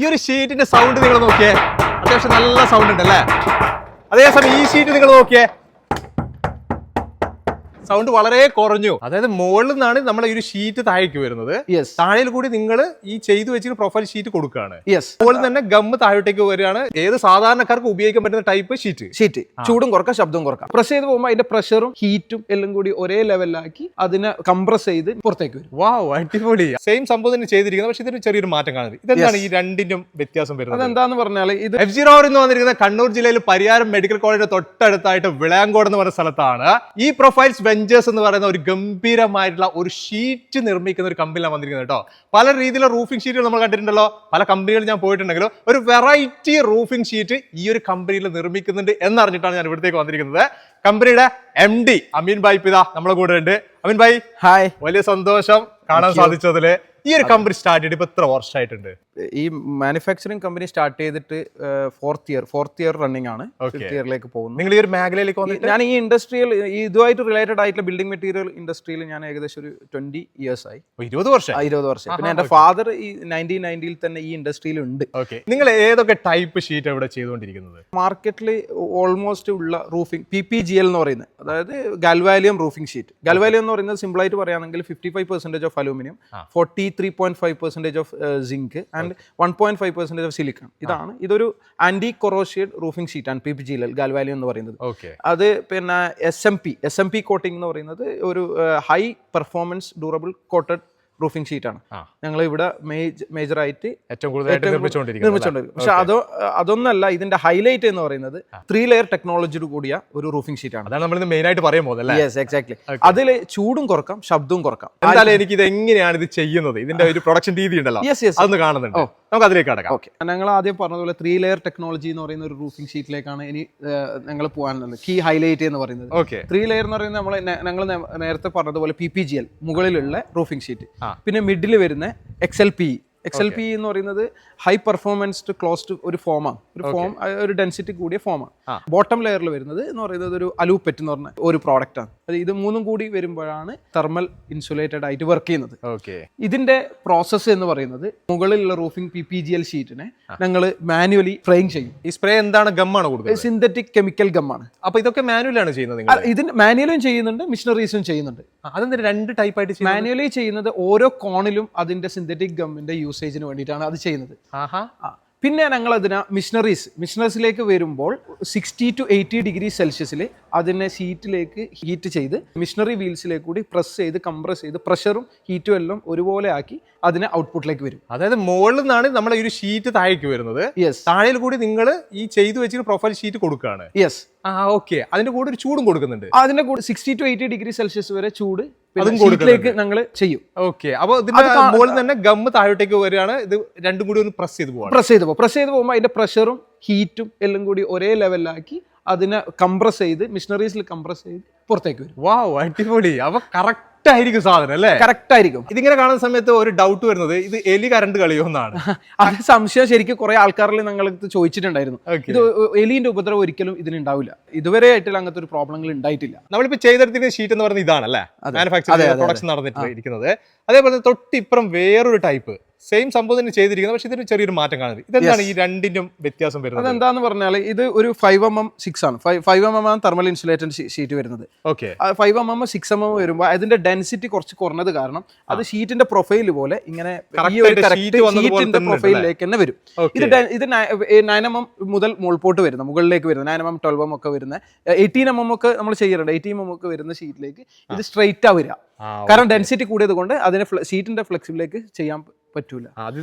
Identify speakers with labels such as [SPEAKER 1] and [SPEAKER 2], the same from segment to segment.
[SPEAKER 1] ഈ ഒരു ഷീറ്റിന്റെ സൗണ്ട് നിങ്ങൾ നോക്കിയേ, അത്യാവശ്യം നല്ല സൗണ്ട് ഉണ്ട് അല്ലേ? അതേസമയം ഈ ഷീറ്റ് നിങ്ങൾ നോക്കിയേ, സൗണ്ട് വളരെ കുറഞ്ഞു. അതായത് മുകളിൽ നിന്നാണ് നമ്മൾ ഈ ഒരു ഷീറ്റ് താഴേക്ക് വരുന്നത്. താഴെ കൂടി നിങ്ങൾ ഈ ചെയ്തു വെച്ചിട്ട് പ്രൊഫൈൽ ഷീറ്റ് കൊടുക്കുകയാണ്. മുകളിൽ തന്നെ ഗമ്മ് താഴോട്ടേക്ക് വരികയാണ്. ഏത് സാധാരണക്കാർക്ക് ഉപയോഗിക്കാൻ പറ്റുന്ന ടൈപ്പ് ഷീറ്റ്.
[SPEAKER 2] ചൂടും കുറക്കാം, ശബ്ദവും കുറക്കാം. പ്രസ് ചെയ്ത് പോകുമ്പോൾ അതിന്റെ പ്രഷറും ഹീറ്റും എല്ലാം കൂടി ഒരേ ലെവലിലാക്കി അതിനെ കംപ്രസ് ചെയ്ത് പുറത്തേക്ക് വരും.
[SPEAKER 1] വാവ്, അടിപൊളി. സെയിം സംഭവം തന്നെ ചെയ്തിരിക്കുന്നത്, പക്ഷെ ഇതൊരു ചെറിയൊരു മാറ്റം കാണുന്നത്. ഇതെന്താണ് ഈ രണ്ടിനും വ്യത്യാസം വരുന്നത്?
[SPEAKER 2] അതെന്താന്ന് പറഞ്ഞാൽ ഇത്
[SPEAKER 1] F0 എന്ന് വന്നിരിക്കുന്ന കണ്ണൂർ ജില്ലയിൽ പരിയാരം മെഡിക്കൽ കോളേജിന്റെ തൊട്ടടുത്തായിട്ട് വിളയാങ്കോട് എന്ന് പറയുന്ന സ്ഥലത്താണ് ഈ പ്രൊഫൈൽസ് വെഞ്ചേഴ്സ് എന്ന് പറയുന്ന ഒരു ഗംഭീരമായിട്ടുള്ള ഒരു ഷീറ്റ് നിർമ്മിക്കുന്ന ഒരു കമ്പനിയിലാണ് വന്നിരിക്കുന്നത് കേട്ടോ. പല രീതിയിലുള്ള റൂഫിംഗ് ഷീറ്റുകൾ നമ്മൾ കണ്ടിട്ടുണ്ടല്ലോ, പല കമ്പനികളിൽ ഞാൻ പോയിട്ടുണ്ടെങ്കിലും ഒരു വെറൈറ്റി റൂഫിംഗ് ഷീറ്റ് ഈ ഒരു കമ്പനിയിൽ നിർമ്മിക്കുന്നുണ്ട് എന്നറിഞ്ഞിട്ടാണ് ഞാൻ ഇവിടത്തേക്ക് വന്നിരിക്കുന്നത്. കമ്പനിയുടെ MD അമീൻ ഭായ് പിതാ നമ്മളെ കൂടെ ഉണ്ട്. അമീൻ ഭായ്,
[SPEAKER 2] ഹായ്.
[SPEAKER 1] വലിയ സന്തോഷം കാണാൻ സാധിച്ചതില്. ഈ ഒരു കമ്പനി സ്റ്റാർട്ട് ചെയ്തിട്ട് ഇപ്പൊ എത്ര വർഷമായിട്ടുണ്ട്?
[SPEAKER 2] ഈ മാനുഫാക്ചറിംഗ് കമ്പനി സ്റ്റാർട്ട് ചെയ്തിട്ട് ഫോർത്ത് ഇയർ റണ്ണിംഗ് ആണ്. ഫിഫ്ത്ത് ഇയറിലേക്ക് പോകുന്നു.
[SPEAKER 1] നിങ്ങൾ ഈ ഒരു മേഖലയിലേക്ക് വന്നിട്ട്?
[SPEAKER 2] ഞാൻ ഈ ഇൻഡസ്ട്രിയൽ ഇതുമായിട്ട് റിലേറ്റഡ് ആയിട്ടുള്ള ബിൽഡിംഗ് മെറ്റീരിയൽ ഇൻഡസ്ട്രിയിൽ ഞാൻ ഏകദേശം ഒരു 20 years ആയി.
[SPEAKER 1] 20 വർഷം.
[SPEAKER 2] പിന്നെ എന്റെ ഫാദർ ഈ 1990 തന്നെ ഈ ഇൻഡസ്ട്രിയിൽ ഉണ്ട്.
[SPEAKER 1] നിങ്ങൾ ഏതൊക്കെ ടൈപ്പ് ഷീറ്റ് ഇവിടെ ചെയ്തുകൊണ്ടിരിക്കുന്നത്?
[SPEAKER 2] മാർക്കറ്റിൽ ഓൾമോസ്റ്റ് ഉള്ള റൂഫിംഗ് PPGL എന്ന് പറയുന്നത്, അതായത് ഗാൽവാലിയം റൂഫിംഗ് ഷീറ്റ്. ഗാൽവാലിയം എന്ന് പറയുന്നത് സിമ്പിൾ ആയിട്ട് പറയുകയാണെങ്കിൽ 55% of aluminium, 43.5% of zinc and 1.5% of silicon. ഇതൊരു ആന്റി കൊറോഷൻ റൂഫിംഗ് ഷീറ്റ് ആണ് PPGL ഗാൽവാലിയം എന്ന് പറയുന്നത്. അത് പിന്നെ SMP കോട്ടിംഗ് എന്ന് പറയുന്നത് ഒരു high performance durable coated roofing sheet ആണ്. ഞങ്ങൾ ഇവിടെ മേജറായിട്ട്
[SPEAKER 1] ഏറ്റവും കൂടുതൽ
[SPEAKER 2] നിർമ്മിച്ചുകൊണ്ടിരിക്കുന്നത്. പക്ഷെ അതൊന്നല്ല, ഇതിന്റെ ഹൈലൈറ്റ് എന്ന് പറയുന്നത് 3 ലെയർ ടെക്നോളജിയോട് കൂടിയ ഒരു റൂഫിംഗ് ഷീറ്റ് ആണ്.
[SPEAKER 1] അതാണ് നമ്മൾ മെയിൻ ആയിട്ട് പറയാൻ പോകുന്നത്.
[SPEAKER 2] Yes, exactly. അതിൽ ചൂടും കുറക്കാം, ശബ്ദവും കുറക്കാം.
[SPEAKER 1] എന്തായാലും എനിക്ക് ഇത് എങ്ങനെയാണ് ഇത് ചെയ്യുന്നത്, ഇതിന്റെ ഒരു പ്രൊഡക്ഷൻ രീതി ഉണ്ടല്ലോ, അതൊന്ന് കാണുന്നുണ്ട്. നമുക്ക് അതിലേക്ക് കടക്കാം.
[SPEAKER 2] ഓക്കെ, ഞങ്ങൾ ആദ്യം പറഞ്ഞതുപോലെ 3 ലെയർ ടെക്നോളജി എന്ന് പറയുന്ന ഒരു റൂഫിംഗ് ഷീറ്റിലേക്കാണ് ഇനി ഞങ്ങൾ പോകാനുള്ളത്. കീ ഹൈലൈറ്റ് എന്ന് പറയുന്നത് 3 ലെയർ എന്ന് പറയുന്നത് ഞങ്ങൾ നേരത്തെ പറഞ്ഞതുപോലെ PPGL മുകളിലുള്ള റൂഫിംഗ് ഷീറ്റ്, പിന്നെ മിഡിൽ വരുന്ന XLPE എന്ന് പറയുന്നത് ഹൈ പെർഫോമൻസ് ക്ലോസ്ഡ് ഒരു ഫോമാണ്. ഒരു ഡെൻസിറ്റി കൂടിയ ഫോമാണ്. ബോട്ടം ലെയറിൽ വരുന്നത് എന്ന് പറയുന്നത് ഒരു അലൂപെറ്റ് എന്ന് പറഞ്ഞ ഒരു പ്രോഡക്റ്റ് ആണ്. ഇത് മൂന്നും കൂടി വരുമ്പോഴാണ് തെർമൽ ഇൻസുലേറ്റഡ് ആയിട്ട് വർക്ക് ചെയ്യുന്നത്. ഇതിന്റെ പ്രോസസ്സ് എന്ന് പറയുന്നത് മുകളിലുള്ള റൂഫിംഗ് PPGL ഷീറ്റിനെ ഞങ്ങൾ മാനുവലി ഫ്രൈയിങ് ചെയ്യും.
[SPEAKER 1] ഈ സ്പ്രേ എന്താണ്? ഗമ്മാണ് കൊടുക്കുന്നത്?
[SPEAKER 2] സിന്തറ്റിക് കെമിക്കൽ ഗമ്മാണ്.
[SPEAKER 1] അപ്പൊ ഇതൊക്കെ മാനുവലാണ് ചെയ്യുന്നത്?
[SPEAKER 2] ഇതിന് മാനുവലും ചെയ്യുന്നുണ്ട്, മിഷനറീസും ചെയ്യുന്നുണ്ട്.
[SPEAKER 1] അതെന്താ രണ്ട് ടൈപ്പായിട്ട്?
[SPEAKER 2] മാനുവലി ചെയ്യുന്നത് ഓരോ കോണിലും അതിന്റെ സിന്തറ്റിക് ഗമ്മിന്റെ യൂസേജിന് വേണ്ടിയിട്ടാണ് അത് ചെയ്യുന്നത്. പിന്നെ ഞങ്ങൾ അതിന് മിഷനറീസിലേക്ക് വരുമ്പോൾ 60 to 80 ഡിഗ്രി സെൽഷ്യസിൽ അതിനെ ഷീറ്റിലേക്ക് ഹീറ്റ് ചെയ്ത് മിഷനറി വീൽസിലേക്ക് കൂടി പ്രസ് ചെയ്ത് കംപ്രസ് ചെയ്ത് പ്രഷറും ഹീറ്റും എല്ലാം ഒരുപോലെ ആക്കി അതിനെ ഔട്ട്പുട്ടിലേക്ക് വരും.
[SPEAKER 1] അതായത് മുകളിൽ നിന്നാണ് നമ്മൾ ഈ ഒരു ഷീറ്റ് താഴേക്ക് വരുന്നത്. താഴെ കൂടി നിങ്ങൾ ഈ ചെയ്തു വെച്ചിട്ട് പ്രൊഫൈൽ ഷീറ്റ് കൊടുക്കുകയാണ്. അതിന്റെ കൂടെ ഒരു ചൂടും കൊടുക്കുന്നുണ്ട്.
[SPEAKER 2] അതിന്റെ കൂടെ 60 to 80 ഡിഗ്രി സെൽഷ്യസ് വരെ ചൂട് ഷീറ്റിലേക്ക് ഞങ്ങൾ ചെയ്യും.
[SPEAKER 1] അപ്പൊ മുകളിൽ തന്നെ ഗമ്മ് താഴോട്ടേക്ക് വരികയാണ്. ഇത് രണ്ടും കൂടി ഒന്ന് പ്രസ് ചെയ്ത്
[SPEAKER 2] പോകുമ്പോൾ അതിന്റെ പ്രഷറും ഹീറ്റും എല്ലാം കൂടി ഒരേ ലെവലിലാക്കി അതിനെ കംപ്രസ് ചെയ്ത് മിഷനറീസിൽ കംപ്രസ് ചെയ്ത് പുറത്തേക്ക് വരും.
[SPEAKER 1] വാവ്, അടിപൊളി. അപ്പൊ കറക്റ്റ് ആയിരിക്കും സാധനം അല്ലേ?
[SPEAKER 2] കറക്റ്റ് ആയിരിക്കും.
[SPEAKER 1] ഇതിങ്ങനെ കാണുന്ന സമയത്ത് ഒരു ഡൗട്ട് വരുന്നത്, ഇത് എലി കറണ്ട് കളിയോ എന്നാണ്.
[SPEAKER 2] അത് സംശയം ശരിക്കും കുറെ ആൾക്കാരിൽ ഞങ്ങൾക്ക് ചോദിച്ചിട്ടുണ്ടായിരുന്നു. ഇത് എലിന്റെ ഉപദ്രവം ഒരിക്കലും ഇതിനുണ്ടാവില്ല. ഇതുവരെ ആയിട്ടുള്ള അങ്ങനത്തെ ഒരു പ്രോബ്ലങ്ങൾ ഉണ്ടായിട്ടില്ല.
[SPEAKER 1] നമ്മളിപ്പോ ചെയ്തെടുത്തിരിക്കുന്ന ഷീറ്റ് എന്ന് പറയുന്നത് ഇതാണല്ലേ, മാനുഫാക്ചറിംഗ് പ്രൊഡക്ഷൻ നടന്നിട്ടിരിക്കുന്നത്. അതേപോലെ തൊട്ടിപ്പുറം വേറൊരു ടൈപ്പ് സെയിം സംഭവം തന്നെ ചെയ്തിരിക്കുന്നത്, പക്ഷെ ഇതിന് ചെറിയൊരു മാറ്റം കാണുന്നത്. ഇതെന്താണ് ഈ രണ്ടിനും വ്യത്യാസം വരുന്നത്?
[SPEAKER 2] അതെന്താന്ന് പറഞ്ഞാൽ ഇത് ഒരു 5mm6 ആണ്. 5mm ആണ് തെർമൽ ഇൻസുലേറ്റഡ് ഷീറ്റ് വരുന്നത്. 5mm 6mm വരുമ്പോൾ അതിന്റെ ഡെൻസിറ്റി കുറച്ച് കുറഞ്ഞത് കാരണം അത് ഷീറ്റിന്റെ പ്രൊഫൈൽ പോലെ ഇങ്ങനെ ഷീറ്റിന്റെ പ്രൊഫൈലിലേക്ക് തന്നെ വരും. ഇത് 9mm മുതൽ മുകളിലേക്ക് വരുന്ന 9mm 12mm ഒക്കെ വരുന്ന 18mm ഒക്കെ നമ്മൾ ചെയ്യാറുണ്ട്. 18mm ഒക്കെ വരുന്ന ഷീറ്റിലേക്ക് ഇത് സ്ട്രെയിറ്റ് ആ വരിക. കാരണം ഡെൻസിറ്റി കൂടിയത് കൊണ്ട് അതിനെ ഷീറ്റിന്റെ ഫ്ലെക്സിബിലേക്ക് ചെയ്യാൻ പറ്റൂല.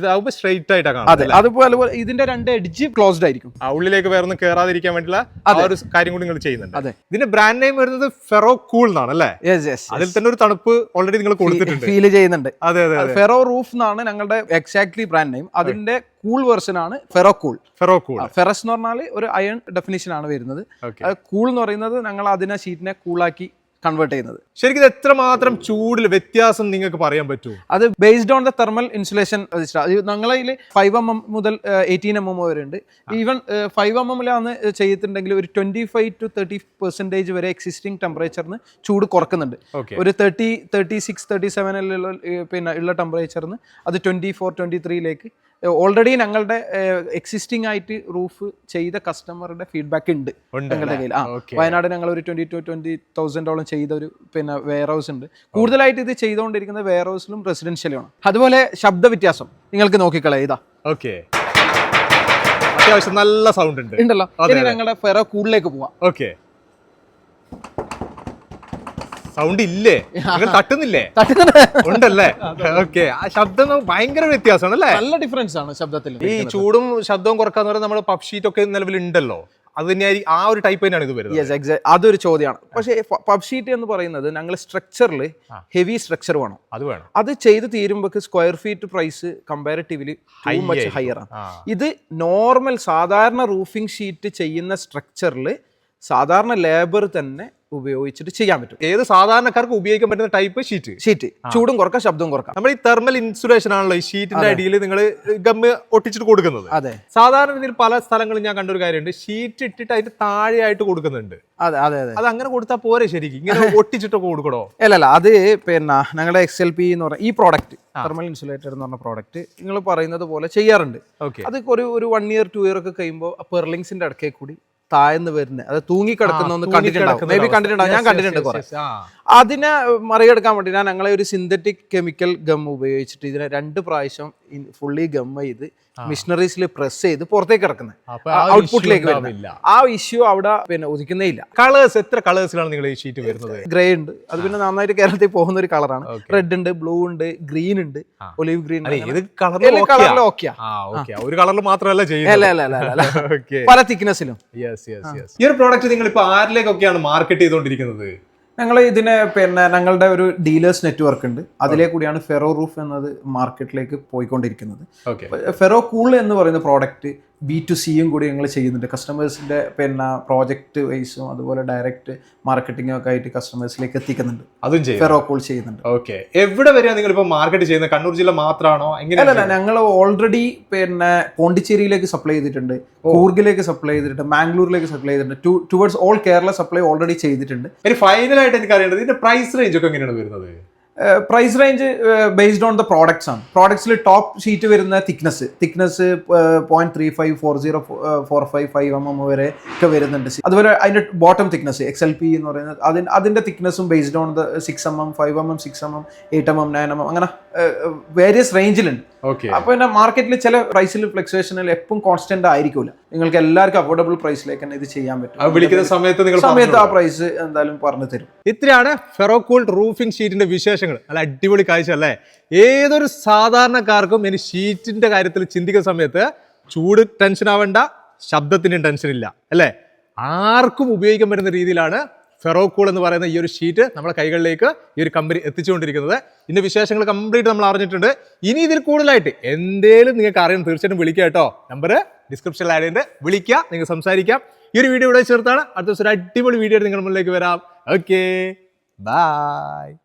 [SPEAKER 1] സ്ട്രെയിറ്റ് ആയിട്ടാണ്.
[SPEAKER 2] അതുപോലെ ഇതിന്റെ 2 എഡ്ജ് ക്ലോസ്ഡ് ആയിരിക്കും.
[SPEAKER 1] ഉള്ളിലേക്ക് വേറെ കേറാതിരിക്കാൻ വേണ്ടിയുള്ള ഒരു കാര്യം കൂടി നിങ്ങൾ ചെയ്യുന്നുണ്ട്. ഇതിന്റെ ബ്രാൻഡ് നെയിം വരുന്നത് ഫെറോ കൂൾ എന്നാണ് അല്ലേ?
[SPEAKER 2] അതിൽ
[SPEAKER 1] തന്നെ ഒരു തണുപ്പ് ഓൾറെഡി നിങ്ങൾ കൊടുത്തിട്ടുണ്ട്,
[SPEAKER 2] ഫീൽ ചെയ്യുന്നുണ്ട്. ഫെറോ റൂഫ് എന്നാണ് ഞങ്ങളുടെ എക്സാക്ട്ലി ബ്രാൻഡ് നെയിം. അതിന്റെ കൂൾ വെർഷൻ ആണ് ഫെറോ കൂൾ. ഫെറസ് എന്ന് പറഞ്ഞാൽ ഒരു അയൺ ഡെഫിനിഷൻ ആണ് വരുന്നത്. കൂൾ എന്ന് പറയുന്നത് ഞങ്ങൾ അതിനെ ഷീറ്റിനെ കൂളാക്കി കൺവേർട്ട് ചെയ്യുന്നത്.
[SPEAKER 1] ശരിക്കും എത്രമാത്രം ചൂടിൽ വ്യത്യാസം നിങ്ങൾക്ക് പറയാൻ പറ്റുമോ?
[SPEAKER 2] അത് based on the thermal insulation. ഞങ്ങളതിൽ 5mm മുതൽ 18mm വരെ ഉണ്ട്. ഈവൻ 5mmലാണ് ചെയ്തിട്ടുണ്ടെങ്കിൽ ഒരു 25 to 30% വരെ എക്സിസ്റ്റിംഗ് ടെമ്പറേച്ചറിന് ചൂട് കുറക്കുന്നുണ്ട്. ഒരു 36, 37 പിന്നെ ഉള്ള ടെമ്പറേച്ചറിന് അത് 24, 23 ഓൾറെഡി ഞങ്ങളുടെ എക്സിസ്റ്റിംഗ് ആയിട്ട് റൂഫ് ചെയ്ത കസ്റ്റമറുടെ ഫീഡ്ബാക്ക് ഉണ്ട് ഞങ്ങളുടെ കയ്യിൽ. വയനാട് ഞങ്ങൾ ഒരു 20,000 ചെയ്ത ഒരു പിന്നെ വെയർ ഹൗസ് ഉണ്ട്. കൂടുതലായിട്ട് ഇത് ചെയ്തുകൊണ്ടിരിക്കുന്നത് വെയർ ഹൗസിലും റെസിഡൻഷ്യലുമാണ്. അതുപോലെ ശബ്ദ വ്യത്യാസം നിങ്ങൾക്ക് നോക്കിക്കളയാം. ഇതാ
[SPEAKER 1] അത്യാവശ്യം നല്ല സൗണ്ട്
[SPEAKER 2] ഉണ്ടല്ലോ. ഇനി ഞങ്ങളുടെ ഫെറോ കൂളിലേക്ക് പോവാം.
[SPEAKER 1] ഓക്കെ, സൗണ്ട് ഇല്ലേ? തട്ടുന്നില്ലേ? ഉണ്ടല്ലേ? ഓക്കെ, ആ ശബ്ദം ഭയങ്കര വ്യത്യാസമാണ് അല്ലേ?
[SPEAKER 2] നല്ല ഡിഫറൻസ് ആണ് ശബ്ദത്തിൽ.
[SPEAKER 1] ഈ ചൂടും ശബ്ദവും കുറക്കാന്ന് പറയുന്നത് നമ്മുടെ പഫ് ഷീറ്റ് ഒക്കെ നിലവിലുണ്ടല്ലോ, അത് തന്നെയായി ആ ഒരു ടൈപ്പ് തന്നെയാണ് ഇത് വരുന്നത്.
[SPEAKER 2] അതൊരു ചോദ്യമാണ്. പക്ഷേ പഫ് ഷീറ്റ് എന്ന് പറയുന്നത് ഞങ്ങൾ സ്ട്രക്ചറിൽ ഹെവി സ്ട്രക്ചർ വേണം. അത് ചെയ്ത് തീരുമ്പോൾ square feet price comparatively much higher ആണ്. ഇത് നോർമൽ സാധാരണ റൂഫിംഗ് ഷീറ്റ് ചെയ്യുന്ന സ്ട്രക്ചറിൽ സാധാരണ ലേബർ തന്നെ ഉപയോഗിച്ചിട്ട് ചെയ്യാൻ പറ്റും.
[SPEAKER 1] ഏത് സാധാരണക്കാർക്ക് ഉപയോഗിക്കാൻ പറ്റുന്ന ടൈപ്പ് ഷീറ്റ്.
[SPEAKER 2] ചൂടും കുറക്കാം, ശബ്ദവും കുറക്കാം.
[SPEAKER 1] നമ്മൾ ഈ തെർമൽ ഇൻസുലേഷൻ ആണല്ലോ ഈ ഷീറ്റിന്റെ അടിയിൽ നിങ്ങൾ ഗമ്മ് ഒട്ടിച്ചിട്ട് കൊടുക്കുന്നത്.
[SPEAKER 2] അതെ,
[SPEAKER 1] സാധാരണ രീതിയിൽ പല സ്ഥലങ്ങളിൽ ഞാൻ കണ്ടൊരു കാര്യമുണ്ട്, ഷീറ്റ് ഇട്ടിട്ട് അതിന്റെ താഴെയായിട്ട് കൊടുക്കുന്നുണ്ട്.
[SPEAKER 2] അതെ, അത്
[SPEAKER 1] അങ്ങനെ കൊടുത്താൽ പോരെ ശരിക്കും? ഇങ്ങനെ ഒട്ടിച്ചിട്ടൊക്കെ കൊടുക്കണോ?
[SPEAKER 2] അല്ലല്ല, അത് പിന്നെ ഞങ്ങളുടെ XLP എന്ന് പറഞ്ഞ ഈ പ്രോഡക്റ്റ്, തെർമൽ ഇൻസുലേറ്റഡ് എന്ന് പറഞ്ഞ പ്രോഡക്റ്റ് നിങ്ങൾ പറയുന്നത് പോലെ ചെയ്യാറുണ്ട്. അത് ഒരു 1 year 2 year ഒക്കെ കഴിയുമ്പോൾ പെർലിങ്സിന്റെ ഇടയ്ക്ക് കൂടി താഴ്ന്ന് വരുന്നത്, അത് തൂങ്ങിക്കിടക്കുന്ന ഒന്ന് കണ്ടിട്ടുണ്ടാവും. മേ ബി കണ്ടിട്ടുണ്ടാവും, ഞാൻ കണ്ടിട്ടുണ്ട് കുറെ. അതിനെ മറികടക്കാൻ വേണ്ടി ഞങ്ങളെ ഒരു സിന്തറ്റിക് കെമിക്കൽ ഗം ഉപയോഗിച്ചിട്ട് ഇതിനെ 2 പ്രാവശ്യം ഫുള്ളി ഗം ചെയ്ത് മിഷനറീസിൽ പ്രസ് ചെയ്ത് പുറത്തേക്ക് ഇറക്കുന്നത്, ഔട്ട്പുട്ടിലേക്ക് വരുന്നില്ല. ആ ഇഷ്യൂ അവിടെ പിന്നെ ഉദിക്കുന്നേ ഇല്ല.
[SPEAKER 1] കളേഴ്സ് എത്ര കളേഴ്സിലാണ് നിങ്ങൾ ഈ ഷീറ്റ് വരുന്നത്?
[SPEAKER 2] ഗ്രേ ഉണ്ട്, അത് പിന്നെ നന്നായിട്ട് കേരളത്തിൽ പോകുന്ന ഒരു കളറാണ്. റെഡ് ഉണ്ട്, ബ്ലൂ ഉണ്ട്, ഗ്രീൻ ഉണ്ട്, ഒലിവ് ഗ്രീൻ.
[SPEAKER 1] കളറിൽ ഓക്കെയാ? ഒരു കളറിൽ മാത്രമല്ല ചെയ്യുന്നത്,
[SPEAKER 2] പല തിക്നെസ്സിലും.
[SPEAKER 1] ഈ ഒരു പ്രോഡക്റ്റ് നിങ്ങൾ ഇപ്പൊ ആരിലേക്കൊക്കെയാണ് മാർക്കറ്റ് ചെയ്തുകൊണ്ടിരിക്കുന്നത്?
[SPEAKER 2] ഞങ്ങൾ ഇതിനെ പിന്നെ ഞങ്ങളുടെ ഒരു ഡീലേഴ്സ് നെറ്റ്വർക്ക് ഉണ്ട്, അതിലേ കൂടിയാണ് ഫെറോ റൂഫ് എന്നത് മാർക്കറ്റിലേക്ക് പോയിക്കൊണ്ടിരിക്കുന്നത്. ഫെറോ കൂൾ എന്ന് പറയുന്ന പ്രോഡക്റ്റ് B2Cയും കൂടി ഞങ്ങൾ ചെയ്യുന്നുണ്ട്. കസ്റ്റമേഴ്സിന്റെ പിന്നെ പ്രോജക്റ്റ് വൈസും അതുപോലെ ഡയറക്റ്റ് മാർക്കറ്റിംഗും ഒക്കെ ആയിട്ട് കസ്റ്റമേഴ്സിലേക്ക് എത്തിക്കുന്നുണ്ട്.
[SPEAKER 1] അതും
[SPEAKER 2] ഫെറോ കൂൾ ചെയ്യുന്നുണ്ട്.
[SPEAKER 1] ഓക്കെ, എവിടെ വരെയാണ് നിങ്ങൾ ഇപ്പൊ മാർക്കറ്റ് ചെയ്യുന്നത്? കണ്ണൂർ ജില്ല മാത്രമാണോ?
[SPEAKER 2] അല്ലല്ല, ഞങ്ങൾ ഓൾറെഡി പിന്നെ പോണ്ടിച്ചേരിയിലേക്ക് സപ്ലൈ ചെയ്തിട്ടുണ്ട്, കൂർഗിലേക്ക് സപ്ലൈ ചെയ്തിട്ടുണ്ട്, മാംഗ്ലൂരിലേക്ക് സപ്ലൈ ചെയ്തിട്ടുണ്ട്. Towards all Kerala supply already ചെയ്തിട്ടുണ്ട്.
[SPEAKER 1] ഫൈനലായിട്ട് എനിക്ക് അറിയേണ്ടത് ഇതിന്റെ പ്രൈസ് റേഞ്ച് ഒക്കെ എങ്ങനെയാണ് വരുന്നത്?
[SPEAKER 2] Price range based on the products ആണ്. പ്രോഡക്ട്സിൽ ടോപ്പ് ഷീറ്റ് വരുന്ന തിക്നെസ് 0.35 40 45 5 mm വരെ ഒക്കെ വരുന്നുണ്ട്. അതുപോലെ അതിന്റെ ബോട്ടം തിക്നെസ് XLP എന്ന് പറയുന്നത് അതിന്റെ തിക്നെസ്സും based on the 6 mm 5 mm 6 mm 8 mm 9 mm അങ്ങനെ വേരിയസ് റേഞ്ചിലുണ്ട്. അപ്പൊ പിന്നെ മാർക്കറ്റിൽ ചില പ്രൈസിൽ ഫ്ലക്ച്വേഷനിൽ എപ്പോഴും കോൺസ്റ്റന്റ് ആയിരിക്കില്ല. നിങ്ങൾക്ക് എല്ലാവർക്കും അഫോർഡബിൾ പ്രൈസിലേക്ക് തന്നെ ഇത് ചെയ്യാൻ പറ്റും.
[SPEAKER 1] വിളിക്കുന്ന സമയത്ത്
[SPEAKER 2] ആ പ്രൈസ് എന്തായാലും പറഞ്ഞു തരും.
[SPEAKER 1] ഇത്രയാണ് ഫെറോ കൂൾ റൂഫിംഗ് ഷീറ്റിന്റെ വിശേഷങ്ങൾ. നല്ല അടിപൊളി കാഴ്ച അല്ലേ? ഏതൊരു സാധാരണക്കാർക്കും ഇനി ഷീറ്റിന്റെ കാര്യത്തിൽ ചിന്തിക്കുന്ന സമയത്ത് ചൂട് ടെൻഷൻ ആവേണ്ട, ശബ്ദത്തിനും ടെൻഷൻ ഇല്ല അല്ലേ? ആർക്കും ഉപയോഗിക്കാൻ പറ്റുന്ന രീതിയിലാണ് ഫെറോ കൂൾ എന്ന് പറയുന്ന ഈ ഒരു ഷീറ്റ് നമ്മുടെ കൈകളിലേക്ക് ഈ ഒരു കമ്പനി എത്തിച്ചുകൊണ്ടിരിക്കുന്നത്. ഇതിന്റെ വിശേഷങ്ങൾ കംപ്ലീറ്റ് നമ്മൾ അറിഞ്ഞിട്ടുണ്ട്. ഇനി ഇതിൽ കൂടുതലായിട്ട് എന്തേലും നിങ്ങൾക്ക് അറിയാൻ തീർച്ചയായിട്ടും വിളിക്കുക കേട്ടോ. നമ്പർ ഡിസ്ക്രിപ്ഷനിൽ ആഡ് ചെയ്ത് വിളിക്കുക, നിങ്ങൾക്ക് സംസാരിക്കാം. ഈ ഒരു വീഡിയോ ഇവിടെ ചേർത്താണ്. അടുത്ത ദിവസം ഒരു അടിപൊളി വീഡിയോ നിങ്ങളുടെ മുന്നിലേക്ക് വരാം. Okay, by.